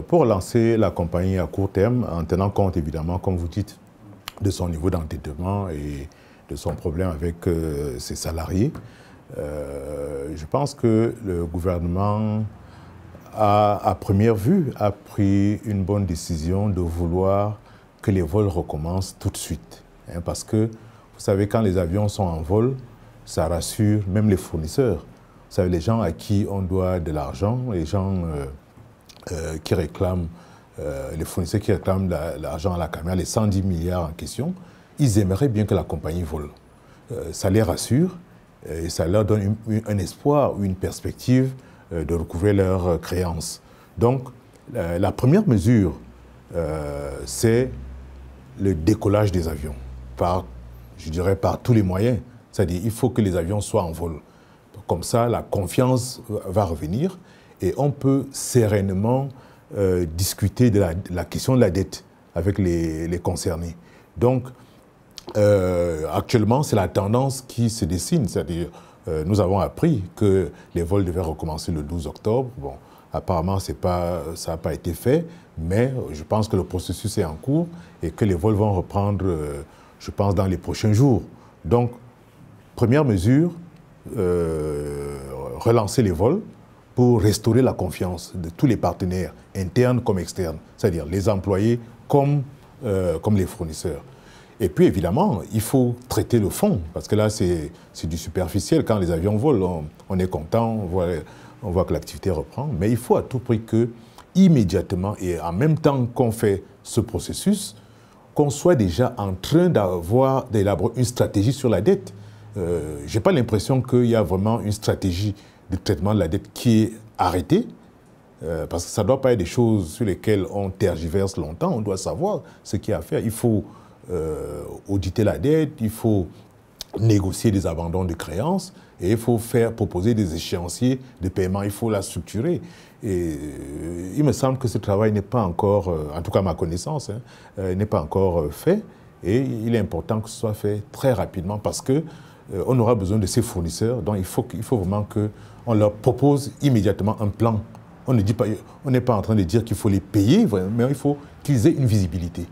pour lancer la compagnie à court terme, en tenant compte évidemment, comme vous dites, de son niveau d'endettement et de son problème avec ses salariés, je pense que le gouvernement à première vue, a pris une bonne décision de vouloir que les vols recommencent tout de suite. Hein, parce que, vous savez, quand les avions sont en vol, ça rassure même les fournisseurs. Vous savez, les gens à qui on doit de l'argent, les gens qui réclament, les fournisseurs qui réclament l'argent à la caméra, les 110 milliards en question, ils aimeraient bien que la compagnie vole. Ça les rassure et ça leur donne un espoir ou une perspective de recouvrer leurs créances. Donc, la première mesure, c'est le décollage des avions, je dirais par tous les moyens. C'est-à-dire qu'il faut que les avions soient en vol. Comme ça, la confiance va revenir et on peut sereinement discuter de la question de la dette avec les concernés. Donc, actuellement, c'est la tendance qui se dessine, c'est-à-dire nous avons appris que les vols devaient recommencer le 12 octobre. Bon, apparemment, ça n'a pas été fait, mais je pense que le processus est en cours et que les vols vont reprendre, je pense, dans les prochains jours. Donc, première mesure, relancer les vols pour restaurer la confiance de tous les partenaires, internes comme externes, c'est-à-dire les employés comme les fournisseurs. Et puis, évidemment, il faut traiter le fond, parce que là, c'est du superficiel. Quand les avions volent, on est content, on voit que l'activité reprend. Mais il faut à tout prix que, immédiatement et en même temps qu'on fait ce processus, qu'on soit déjà en train d'élaborer une stratégie sur la dette. Je n'ai pas l'impression qu'il y a vraiment une stratégie de traitement de la dette qui est arrêtée, parce que ça ne doit pas être des choses sur lesquelles on tergiverse longtemps. On doit savoir ce qu'il y a à faire. Il faut auditer la dette, il faut négocier des abandons de créances et il faut proposer des échéanciers de paiement, il faut la structurer. Et il me semble que ce travail n'est pas encore, en tout cas à ma connaissance, n'est pas encore fait et il est important que ce soit fait très rapidement parce que on aura besoin de ces fournisseurs, donc il faut vraiment qu'on leur propose immédiatement un plan. On n'est pas en train de dire qu'il faut les payer, mais il faut qu'ils aient une visibilité.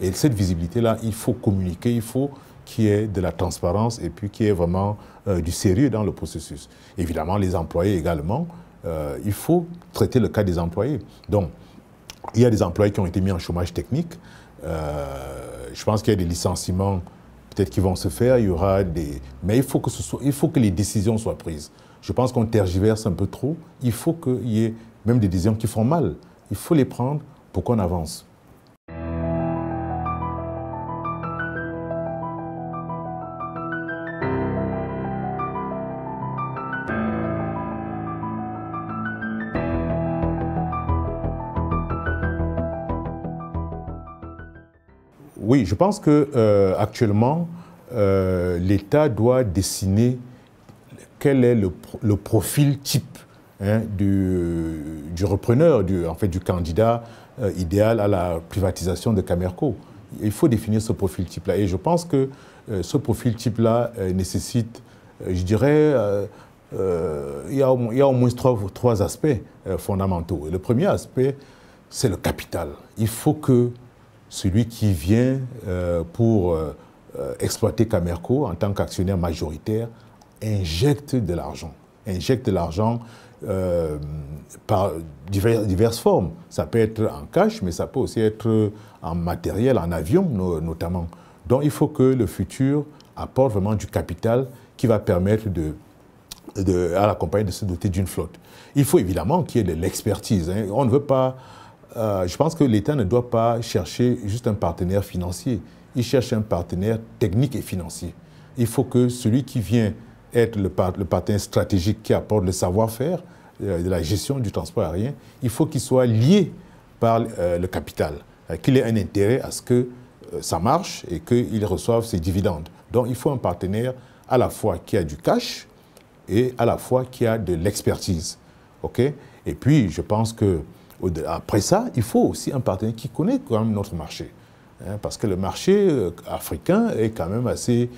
Et cette visibilité-là, il faut communiquer, il faut qu'il y ait de la transparence et puis qu'il y ait vraiment du sérieux dans le processus. Évidemment, les employés également, il faut traiter le cas des employés. Donc, il y a des employés qui ont été mis en chômage technique. Je pense qu'il y a des licenciements peut-être qui vont se faire, il y aura des... Mais il faut que les décisions soient prises. Je pense qu'on tergiverse un peu trop. Il faut qu'il y ait même des décisions qui font mal. Il faut les prendre pour qu'on avance. Oui, je pense qu'actuellement, l'État doit dessiner quel est le profil type du repreneur, en fait, du candidat idéal à la privatisation de Camerco. Il faut définir ce profil type-là. Et je pense que ce profil type-là nécessite, je dirais, il y a au moins trois aspects fondamentaux. Et le premier aspect, c'est le capital. Il faut que celui qui vient pour exploiter Camerco en tant qu'actionnaire majoritaire injecte de l'argent par diverses formes. Ça peut être en cash, mais ça peut aussi être en matériel, en avion notamment. Donc il faut que le futur apporte vraiment du capital qui va permettre à la compagnie de se doter d'une flotte. Il faut évidemment qu'il y ait de l'expertise. On ne veut pas... je pense que l'État ne doit pas chercher juste un partenaire financier. Il cherche un partenaire technique et financier. Il faut que celui qui vient être le partenaire stratégique qui apporte le savoir-faire de la gestion du transport aérien, il faut qu'il soit lié par le capital, qu'il ait un intérêt à ce que ça marche et qu'il reçoive ses dividendes. Donc il faut un partenaire à la fois qui a du cash et à la fois qui a de l'expertise. Okay? Et puis je pense que après ça, il faut aussi un partenaire qui connaît quand même notre marché. Parce que le marché africain est quand même assez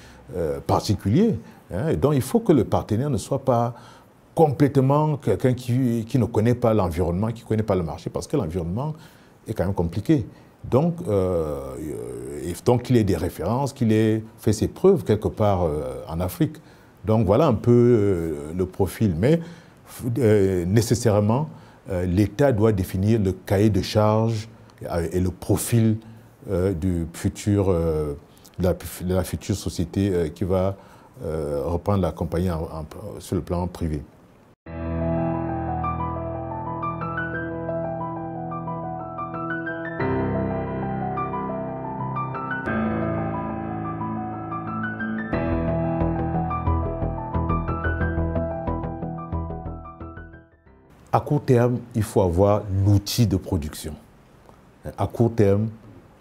particulier. Et donc il faut que le partenaire ne soit pas complètement quelqu'un qui ne connaît pas l'environnement, qui ne connaît pas le marché, parce que l'environnement est quand même compliqué. Donc, qu'il ait des références, qu'il ait fait ses preuves quelque part en Afrique. Donc voilà un peu le profil. Mais nécessairement, l'État doit définir le cahier de charges et le profil du futur, de la future société qui va reprendre la compagnie sur le plan privé. À court terme, il faut avoir l'outil de production. À court terme,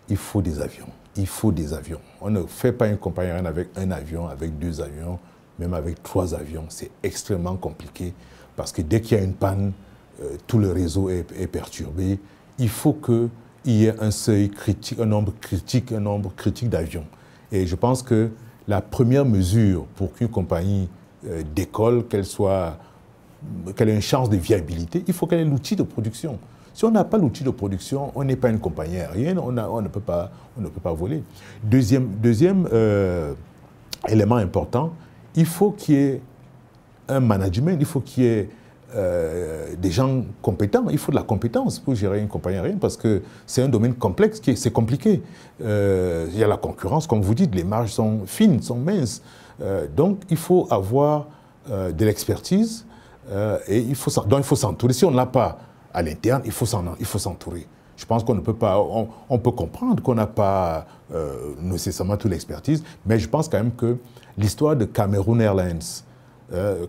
il faut des avions. Il faut des avions. On ne fait pas une compagnie aérienne avec un avion, avec 2 avions, même avec 3 avions. C'est extrêmement compliqué parce que dès qu'il y a une panne, tout le réseau est perturbé. Il faut qu'il y ait un seuil critique, un nombre critique d'avions. Et je pense que la première mesure pour qu'une compagnie décolle, qu'elle ait une chance de viabilité, il faut qu'elle ait l'outil de production. Si on n'a pas l'outil de production, on n'est pas une compagnie aérienne, on ne peut pas voler. Deuxième élément important, il faut qu'il y ait un management, il faut qu'il y ait des gens compétents, il faut de la compétence pour gérer une compagnie aérienne parce que c'est un domaine complexe, c'est compliqué. Il y a la concurrence, comme vous dites, les marges sont fines, sont minces. Donc il faut avoir de l'expertise et il faut s'entourer. Si on ne l'a pas à l'interne, il faut s'entourer. Je pense qu'on ne peut pas, on peut comprendre qu'on n'a pas nécessairement toute l'expertise, mais je pense quand même que l'histoire de Cameroon Airlines,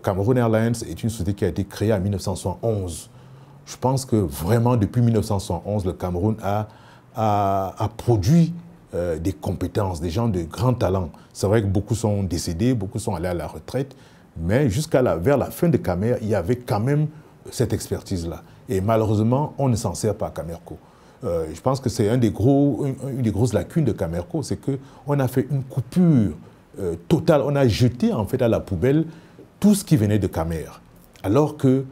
Cameroon Airlines est une société qui a été créée en 1971. Je pense que vraiment depuis 1971, le Cameroun a produit des compétences, des gens de grand talent. C'est vrai que beaucoup sont décédés, beaucoup sont allés à la retraite, mais vers la fin de Camer, il y avait quand même cette expertise-là. Et malheureusement, on ne s'en sert pas à Camerco. Je pense que c'est une des grosses lacunes de Camerco, c'est qu'on a fait une coupure totale. On a jeté en fait à la poubelle tout ce qui venait de Camer. Alors que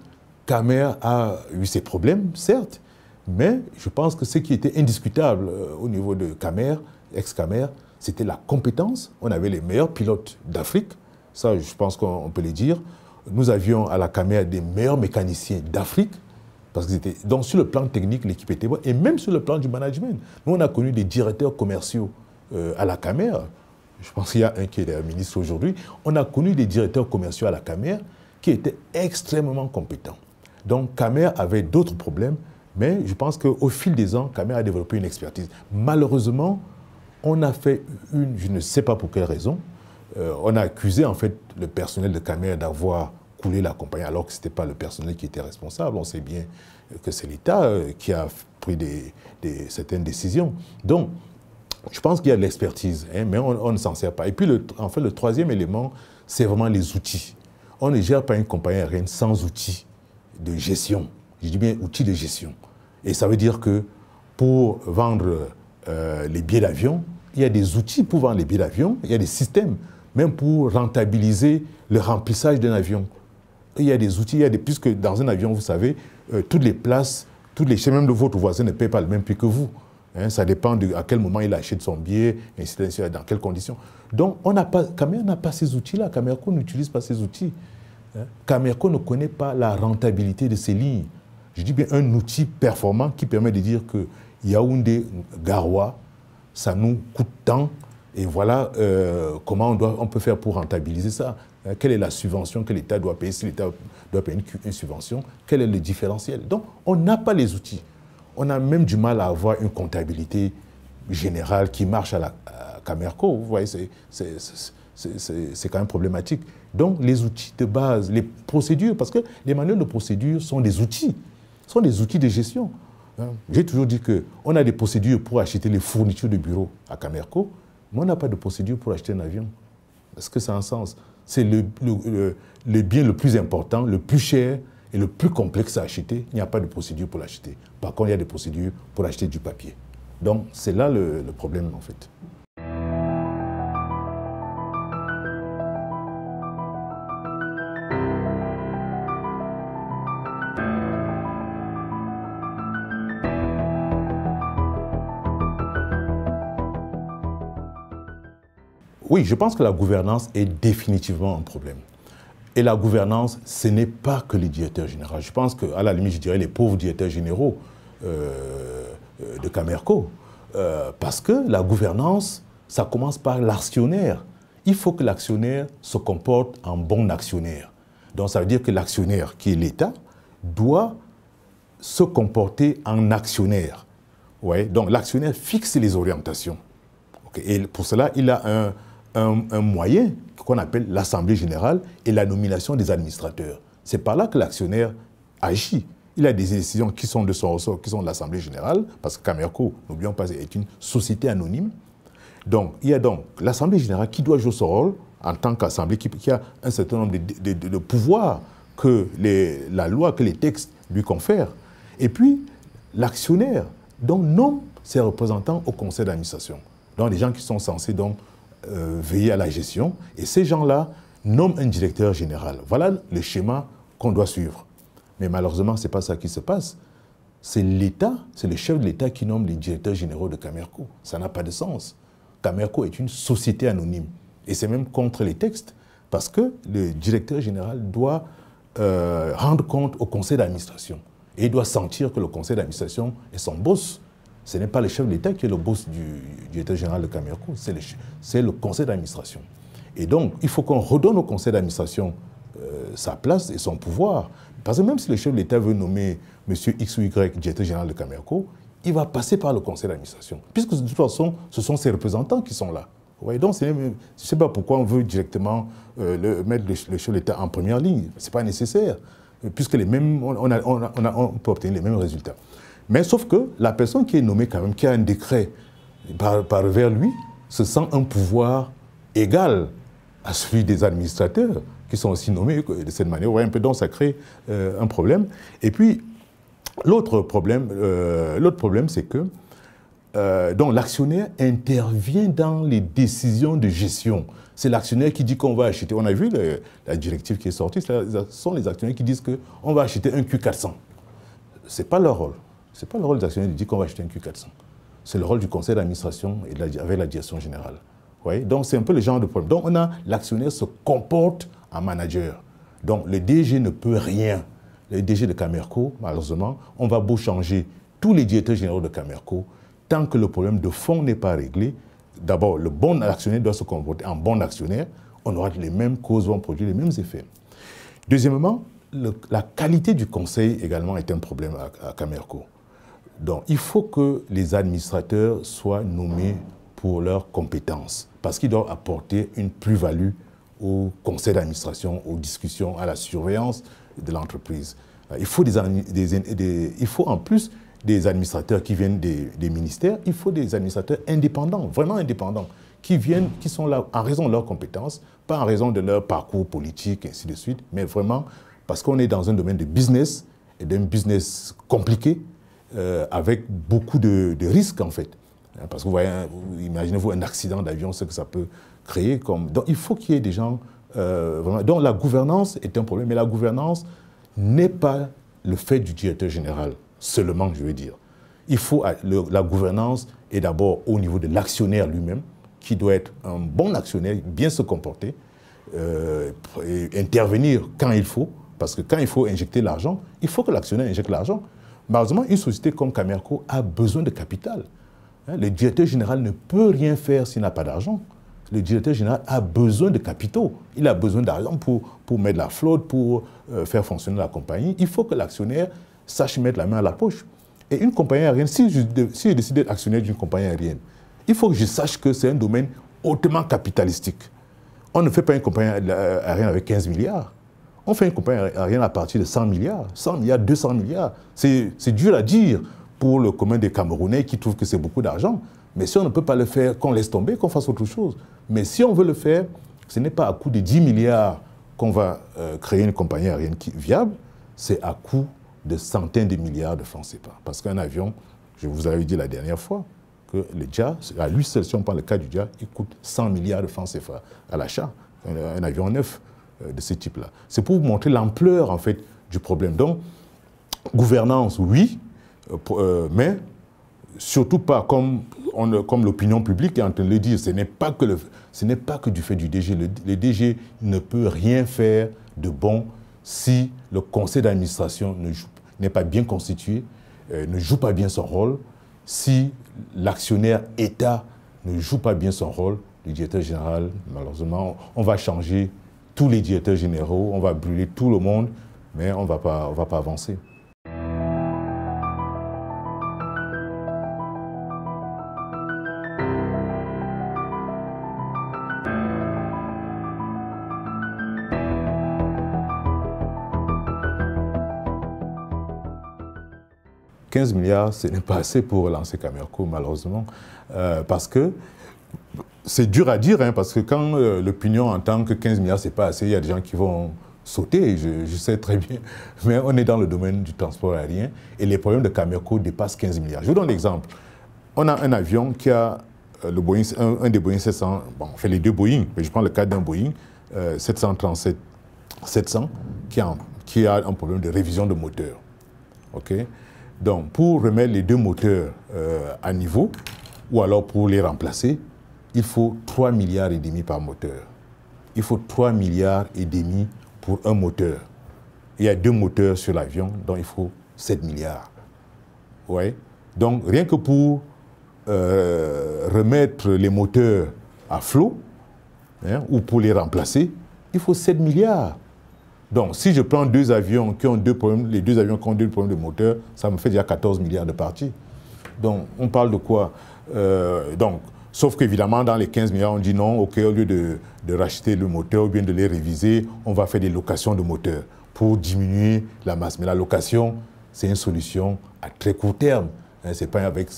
Camer a eu ses problèmes, certes, mais je pense que ce qui était indiscutable au niveau de Camer, ex-Camer, c'était la compétence. On avait les meilleurs pilotes d'Afrique, ça je pense qu'on peut le dire. Nous avions à la Camer des meilleurs mécaniciens d'Afrique, parce que donc sur le plan technique, l'équipe était bonne, et même sur le plan du management. Nous, on a connu des directeurs commerciaux à la Camer. Je pense qu'il y a un qui est ministre aujourd'hui. On a connu des directeurs commerciaux à la Camer qui étaient extrêmement compétents. Donc Camer avait d'autres problèmes, mais je pense qu'au fil des ans, Camer a développé une expertise. Malheureusement, on a fait je ne sais pas pour quelle raison, on a accusé en fait le personnel de Camer d'avoir coulé la compagnie alors que ce n'était pas le personnel qui était responsable. On sait bien que c'est l'État qui a pris certaines décisions. Donc, je pense qu'il y a de l'expertise, hein, mais on ne s'en sert pas. Et puis, en fait, le troisième élément, c'est vraiment les outils. On ne gère pas une compagnie aérienne sans outils de gestion. Je dis bien outils de gestion. Et ça veut dire que pour vendre les billets d'avion, il y a des outils pour vendre les billets d'avion, il y a des systèmes, même pour rentabiliser le remplissage d'un avion. Il y a des outils, puisque dans un avion, vous savez, toutes les places, même votre voisin ne paye pas le même prix que vous. Hein, ça dépend à quel moment il achète son billet, ainsi de suite, dans quelles conditions. Donc, Camerco n'a pas ces outils-là. Camerco n'utilise pas ces outils. Hein. Camerco ne connaît pas la rentabilité de ces lignes. Je dis bien un outil performant qui permet de dire que Yaoundé, Garoua, ça nous coûte tant. Et voilà comment on peut faire pour rentabiliser ça. Quelle est la subvention que l'État doit payer? Si l'État doit payer une subvention, quel est le différentiel? Donc, on n'a pas les outils. On a même du mal à avoir une comptabilité générale qui marche à Camerco. Vous voyez, c'est quand même problématique. Donc, les outils de base, les procédures, parce que les manuels de procédure sont des outils de gestion. J'ai toujours dit qu'on a des procédures pour acheter les fournitures de bureau à Camerco, mais on n'a pas de procédure pour acheter un avion. Est-ce que ça a un sens? C'est le bien le plus important, le plus cher et le plus complexe à acheter. Il n'y a pas de procédure pour l'acheter. Par contre, il y a des procédures pour acheter du papier. Donc, c'est là le problème, en fait. Oui, je pense que la gouvernance est définitivement un problème. Et la gouvernance, ce n'est pas que les directeurs généraux. Je pense qu'à la limite, je dirais les pauvres directeurs généraux de Camerco. Parce que la gouvernance, ça commence par l'actionnaire. Il faut que l'actionnaire se comporte en bon actionnaire. Donc ça veut dire que l'actionnaire, qui est l'État, doit se comporter en actionnaire. Ouais, donc l'actionnaire fixe les orientations. Okay. Et pour cela, il a un moyen qu'on appelle l'Assemblée générale et la nomination des administrateurs. C'est par là que l'actionnaire agit. Il a des décisions qui sont de son ressort, qui sont de l'Assemblée générale, parce que Camerco, n'oublions pas, est une société anonyme. Donc, il y a donc l'Assemblée générale qui doit jouer son rôle en tant qu'Assemblée, qui a un certain nombre de pouvoirs que la loi, que les textes lui confèrent. Et puis, l'actionnaire, donc, nomme ses représentants au conseil d'administration. Donc, les gens qui sont censés donc veiller à la gestion. Et ces gens-là nomment un directeur général. Voilà le schéma qu'on doit suivre. Mais malheureusement, ce n'est pas ça qui se passe. C'est l'État, c'est le chef de l'État qui nomme les directeurs généraux de Camerco. Ça n'a pas de sens. Camerco est une société anonyme. Et c'est même contre les textes, parce que le directeur général doit rendre compte au conseil d'administration. Et il doit sentir que le conseil d'administration est son boss. Ce n'est pas le chef de l'État qui est le boss du directeur général de Camerco, c'est le conseil d'administration. Et donc, il faut qu'on redonne au conseil d'administration sa place et son pouvoir. Parce que même si le chef de l'État veut nommer M. X ou Y, directeur général de Camerco, il va passer par le conseil d'administration. Puisque de toute façon, ce sont ses représentants qui sont là. Ouais, donc, je ne sais pas pourquoi on veut directement mettre le chef de l'État en première ligne. Ce n'est pas nécessaire, puisque on peut obtenir les mêmes résultats. Mais sauf que la personne qui est nommée quand même, qui a un décret vers lui, se sent un pouvoir égal à celui des administrateurs, qui sont aussi nommés de cette manière. Ouais, un peu, donc ça crée un problème. Et puis, l'autre problème, c'est que l'actionnaire intervient dans les décisions de gestion. C'est l'actionnaire qui dit qu'on va acheter. On a vu la directive qui est sortie, ce sont les actionnaires qui disent qu'on va acheter un Q400. Ce n'est pas leur rôle. Ce n'est pas le rôle des actionnaires de dire qu'on va acheter un Q400. C'est le rôle du conseil d'administration avec la direction générale. Ouais? Donc c'est un peu le genre de problème. Donc l'actionnaire se comporte en manager. Donc le DG ne peut rien. Le DG de Camerco, malheureusement, on va beau changer tous les directeurs généraux de Camerco, tant que le problème de fond n'est pas réglé. D'abord, le bon actionnaire doit se comporter en bon actionnaire. On aura les mêmes causes, vont produire les mêmes effets. Deuxièmement, la qualité du conseil également est un problème à Camerco. Donc, il faut que les administrateurs soient nommés pour leurs compétences, parce qu'ils doivent apporter une plus-value au conseil d'administration, aux discussions, à la surveillance de l'entreprise. Il faut en plus des administrateurs qui viennent des ministères, il faut des administrateurs indépendants, vraiment indépendants, qui sont là en raison de leurs compétences, pas en raison de leur parcours politique, et ainsi de suite, mais vraiment parce qu'on est dans un domaine de business, et d'un business compliqué, avec beaucoup de risques, en fait. Parce que vous voyez, imaginez-vous un accident d'avion, ce que ça peut créer. Donc il faut qu'il y ait des gens... vraiment. Donc la gouvernance est un problème, mais la gouvernance n'est pas le fait du directeur général, seulement, je veux dire. La gouvernance est d'abord au niveau de l'actionnaire lui-même, qui doit être un bon actionnaire, bien se comporter, et intervenir quand il faut, parce que quand il faut injecter l'argent, il faut que l'actionnaire injecte l'argent. Malheureusement, une société comme Camerco a besoin de capital. Le directeur général ne peut rien faire s'il n'a pas d'argent. Le directeur général a besoin de capitaux. Il a besoin d'argent pour mettre la flotte, pour faire fonctionner la compagnie. Il faut que l'actionnaire sache mettre la main à la poche. Et une compagnie aérienne, si je décide d'être actionnaire d'une compagnie aérienne, il faut que je sache que c'est un domaine hautement capitalistique. On ne fait pas une compagnie aérienne avec 15 milliards. On fait une compagnie aérienne à partir de 100 milliards, 100 milliards, 200 milliards. C'est dur à dire pour le commun des Camerounais qui trouvent que c'est beaucoup d'argent. Mais si on ne peut pas le faire, qu'on laisse tomber, qu'on fasse autre chose. Mais si on veut le faire, ce n'est pas à coût de 10 milliards qu'on va créer une compagnie aérienne viable, c'est à coût de centaines de milliards de francs CFA. Parce qu'un avion, je vous avais dit la dernière fois, que le JA, à lui seul, si on prend le cas du JA, il coûte 100 milliards de francs CFA à l'achat, un avion neuf de ce type-là. C'est pour vous montrer l'ampleur, en fait, du problème. Donc, gouvernance, oui, mais surtout pas comme l'opinion publique est en train de le dire. Ce n'est pas que du fait du DG. Le DG ne peut rien faire de bon si le conseil d'administration n'est pas bien constitué, ne joue pas bien son rôle, si l'actionnaire État ne joue pas bien son rôle. Le directeur général, malheureusement, on va changer tous les directeurs généraux, on va brûler tout le monde, mais on ne va pas avancer. « 15 milliards, ce n'est pas assez pour relancer Camerco, malheureusement, parce que c'est dur à dire, hein, parce que quand l'opinion entend que 15 milliards, ce n'est pas assez, il y a des gens qui vont sauter, je sais très bien, mais on est dans le domaine du transport aérien et les problèmes de Camerco dépassent 15 milliards. Je vous donne l'exemple. On a un avion qui a le Boeing, un des Boeing 700, bon, on fait les deux Boeing, mais je prends le cas d'un Boeing 737-700 qui a un problème de révision de moteur. Okay? Donc, pour remettre les deux moteurs à niveau, ou alors pour les remplacer, il faut 3,5 milliards par moteur. Il faut 3,5 milliards pour un moteur. Il y a deux moteurs sur l'avion, donc il faut 7 milliards. Ouais. Donc, rien que pour remettre les moteurs à flot, hein, ou pour les remplacer, il faut 7 milliards. Donc, si je prends deux avions qui ont deux problèmes, les deux avions qui ont deux problèmes de moteur, ça me fait déjà 14 milliards de parties. Donc, on parle de quoi? Sauf qu'évidemment, dans les 15 milliards, on dit non, ok, au lieu de racheter le moteur ou bien de les réviser, on va faire des locations de moteurs pour diminuer la masse. Mais la location, c'est une solution à très court terme. Hein, ce n'est pas avec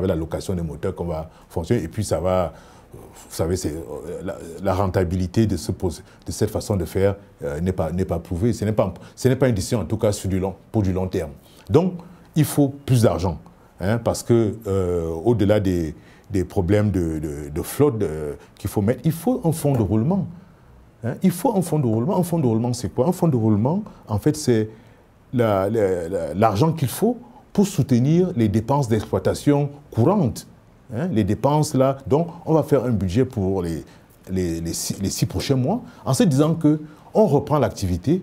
la location des moteurs qu'on va fonctionner. Et puis, ça va... Vous savez, la rentabilité de cette façon de faire n'est pas prouvée. Ce n'est pas une décision, en tout cas, pour du long terme. Donc, il faut plus d'argent, hein, parce que au-delà des problèmes de flotte qu'il faut mettre, il faut un fonds de roulement. Hein. Il faut un fonds de roulement. Un fonds de roulement, c'est quoi? Un fonds de roulement, en fait, c'est l'argent qu'il faut pour soutenir les dépenses d'exploitation courantes. Hein, les dépenses là, donc on va faire un budget pour les 6 prochains mois en se disant qu'on reprend l'activité,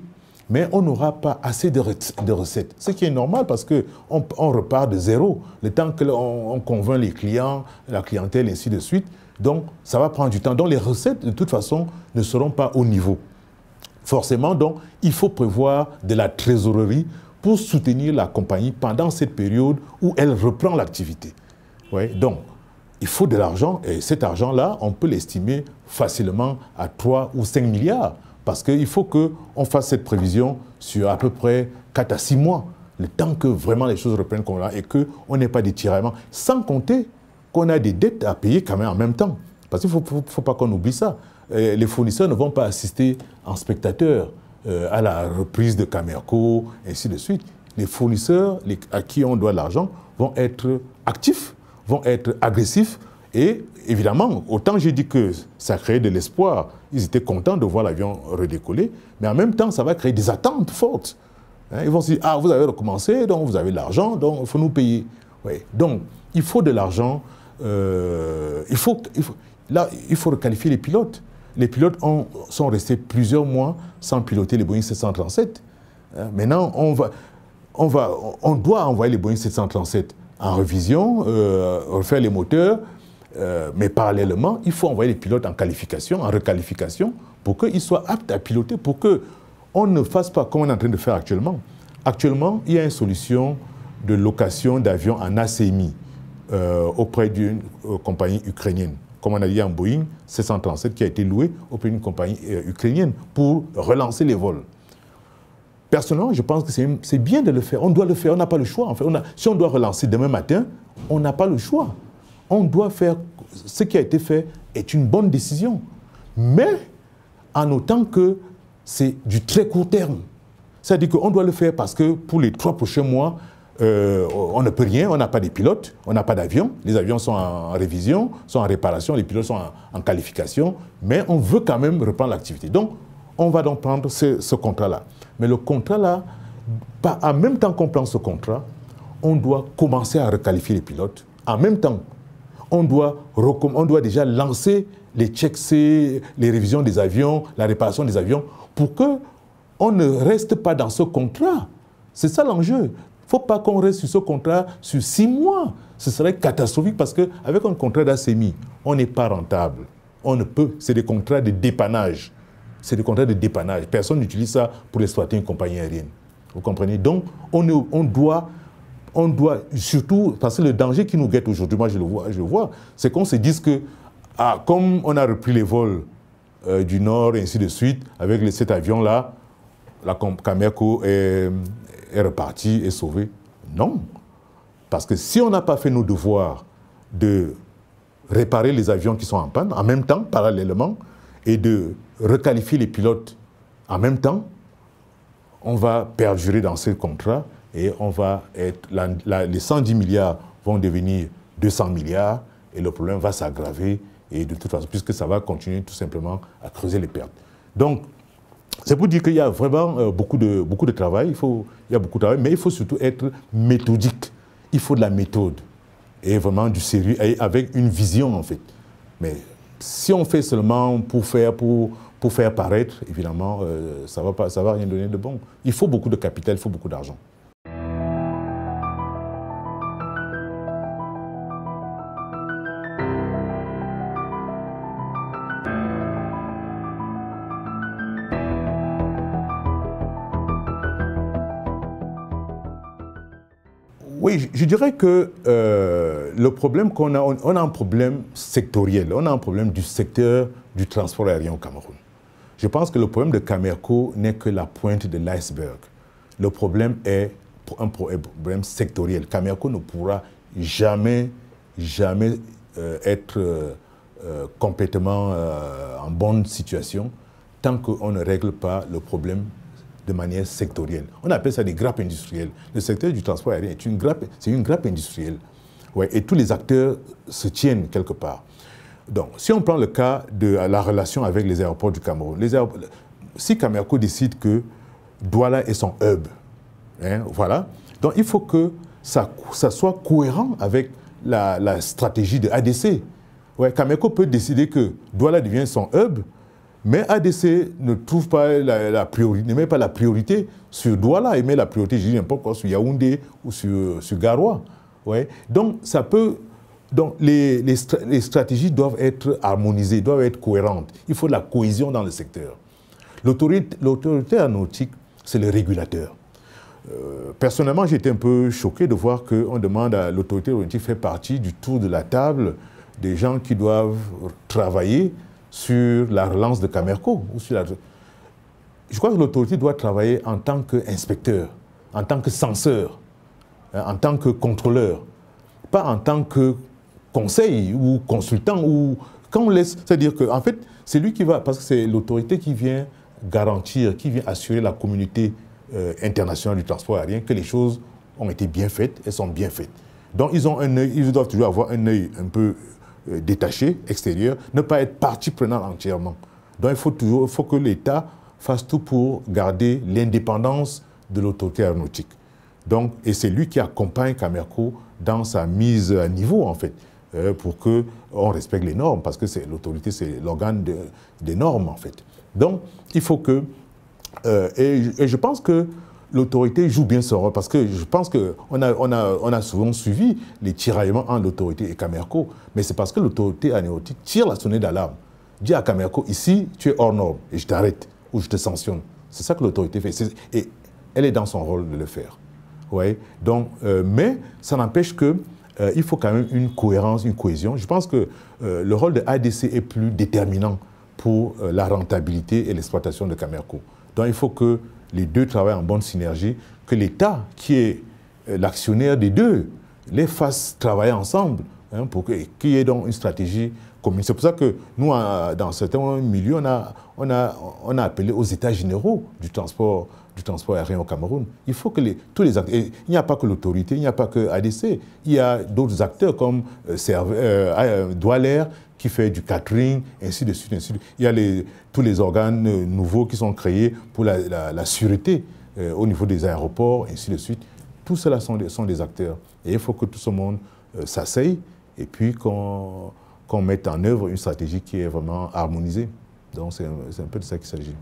mais on n'aura pas assez de recettes. Ce qui est normal parce qu'on repart de zéro, le temps qu'on convainc les clients, la clientèle, et ainsi de suite. Donc ça va prendre du temps. Donc les recettes, de toute façon, ne seront pas au niveau. Forcément, donc, il faut prévoir de la trésorerie pour soutenir la compagnie pendant cette période où elle reprend l'activité. Ouais, donc, il faut de l'argent, et cet argent-là, on peut l'estimer facilement à 3 ou 5 milliards, parce qu'il faut qu'on fasse cette prévision sur à peu près 4 à 6 mois, le temps que vraiment les choses reprennent comme là, et qu'on n'ait pas d'étiraillement, sans compter qu'on a des dettes à payer quand même en même temps. Parce qu'il ne faut pas qu'on oublie ça. Les fournisseurs ne vont pas assister en spectateur à la reprise de Camerco, et ainsi de suite. Les fournisseurs à qui on doit l'argent vont être actifs, vont être agressifs et évidemment, autant j'ai dit que ça créait de l'espoir, ils étaient contents de voir l'avion redécoller, mais en même temps, ça va créer des attentes fortes. Hein, ils vont se dire, ah, vous avez recommencé, donc vous avez de l'argent, donc il faut nous payer. Ouais. Donc, il faut de l'argent, il faut requalifier les pilotes. Les pilotes sont restés plusieurs mois sans piloter les Boeing 737. Hein, maintenant, on doit envoyer les Boeing 737 en révision, refaire les moteurs, mais parallèlement, il faut envoyer les pilotes en qualification, en requalification, pour qu'ils soient aptes à piloter, pour qu'on ne fasse pas comme on est en train de faire actuellement. Actuellement, il y a une solution de location d'avions en ACMI auprès d'une compagnie ukrainienne. Comme on a dit, un Boeing 737 qui a été loué auprès d'une compagnie ukrainienne pour relancer les vols. Personnellement, je pense que c'est bien de le faire. On doit le faire, on n'a pas le choix. En fait, si on doit relancer demain matin, on n'a pas le choix. On doit faire... Ce qui a été fait est une bonne décision. Mais en autant que c'est du très court terme. C'est-à-dire qu'on doit le faire parce que pour les 3 prochains mois, on ne peut rien, on n'a pas de pilotes, on n'a pas d'avions. Les avions sont en révision, sont en réparation, les pilotes sont en qualification, mais on veut quand même reprendre l'activité. Donc, on va donc prendre ce contrat-là. Mais le contrat-là, en même temps qu'on prend ce contrat, on doit commencer à requalifier les pilotes en même temps, on doit déjà lancer les checks, les révisions des avions, la réparation des avions, pour qu'on ne reste pas dans ce contrat. C'est ça l'enjeu. Il ne faut pas qu'on reste sur ce contrat sur 6 mois. Ce serait catastrophique parce qu'avec un contrat d'ACMI, on n'est pas rentable. On ne peut. C'est des contrats de dépannage. C'est des contrats de dépannage. Personne n'utilise ça pour exploiter une compagnie aérienne. Vous comprenez? Donc, on doit surtout, parce que le danger qui nous guette aujourd'hui, moi je le vois, c'est qu'on se dise que, comme on a repris les vols du Nord et ainsi de suite, avec cet avion-là, la Cameco est repartie, est sauvée. Non. Parce que si on n'a pas fait nos devoirs de réparer les avions qui sont en panne, en même temps, parallèlement, et de requalifier les pilotes en même temps, on va perdurer dans ce contrat et on va être, les 110 milliards vont devenir 200 milliards et le problème va s'aggraver et de toute façon, puisque ça va continuer tout simplement à creuser les pertes. Donc, c'est pour dire qu'il y a vraiment beaucoup de travail, il y a beaucoup de travail, mais il faut surtout être méthodique. Il faut de la méthode et vraiment du sérieux, et avec une vision en fait. Mais si on fait seulement pour faire paraître, évidemment, ça va rien donner de bon. Il faut beaucoup de capital, il faut beaucoup d'argent. Oui, je dirais que le problème qu'on a, on a un problème sectoriel, on a un problème du secteur du transport aérien au Cameroun. Je pense que le problème de Camerco n'est que la pointe de l'iceberg. Le problème est un problème sectoriel. Camerco ne pourra jamais être complètement en bonne situation tant qu'on ne règle pas le problème de manière sectorielle. On appelle ça des grappes industrielles. Le secteur du transport aérien est une grappe industrielle. Ouais, et tous les acteurs se tiennent quelque part. Donc, si on prend le cas de la relation avec les aéroports du Cameroun, si Camerco décide que Douala est son hub, hein, voilà, donc il faut que ça soit cohérent avec la stratégie de ADC. Ouais, Camerco peut décider que Douala devient son hub, mais ADC ne trouve pas la priorité, ne met pas la priorité sur Douala, il met la priorité, je dis n'importe quoi, sur Yaoundé ou sur Garoua. Ouais. Donc, les stratégies doivent être harmonisées, doivent être cohérentes. Il faut de la cohésion dans le secteur. L'autorité aéronautique, c'est le régulateur. Personnellement, j'ai été un peu choqué de voir qu'on demande à l'autorité aéronautique de faire partie du tour de la table des gens qui doivent travailler sur la relance de Camerco. Je crois que l'autorité doit travailler en tant qu'inspecteur, en tant que censeur, en tant que contrôleur, pas en tant que conseil ou consultant. Quand on laisse, c'est-à-dire qu'en fait, c'est lui qui va, parce que c'est l'autorité qui vient garantir, qui vient assurer la communauté internationale du transport aérien que les choses ont été bien faites, elles sont bien faites. Donc ils doivent toujours avoir un œil un peu détaché, extérieur, ne pas être partie prenante entièrement. Donc il faut que l'État fasse tout pour garder l'indépendance de l'autorité aéronautique. Donc, et c'est lui qui accompagne Camerco dans sa mise à niveau, en fait, pour qu'on respecte les normes, parce que l'autorité, c'est l'organe des normes, en fait. Donc, il faut que... et je pense que l'autorité joue bien son rôle, parce que je pense qu'on a souvent suivi les tiraillements entre l'autorité et Camerco, mais c'est parce que l'autorité aéronautique tire la sonnette d'alarme. Dit à Camerco, ici, tu es hors norme, et je t'arrête, ou je te sanctionne. C'est ça que l'autorité fait. Et elle est dans son rôle de le faire. Ouais. Donc, mais ça n'empêche qu'il faut quand même une cohérence, une cohésion. Je pense que le rôle de ADC est plus déterminant pour la rentabilité et l'exploitation de Camerco. Donc il faut que les deux travaillent en bonne synergie, que l'État, qui est l'actionnaire des deux, les fasse travailler ensemble, hein, pour qu'il y ait donc une stratégie commune. C'est pour ça que nous, dans certains milieux, on a appelé aux États généraux du transport aérien au Cameroun. Il faut que tous les acteurs, il n'y a pas que l'autorité, il n'y a pas que ADC, il y a d'autres acteurs comme Doualair qui fait du catering, ainsi de suite, ainsi de suite. Il y a tous les organes nouveaux qui sont créés pour la sûreté au niveau des aéroports, ainsi de suite. Tout cela sont des acteurs. Et il faut que tout ce monde s'asseyent et puis qu'on mette en œuvre une stratégie qui est vraiment harmonisée. Donc c'est un peu de ça qu'il s'agit.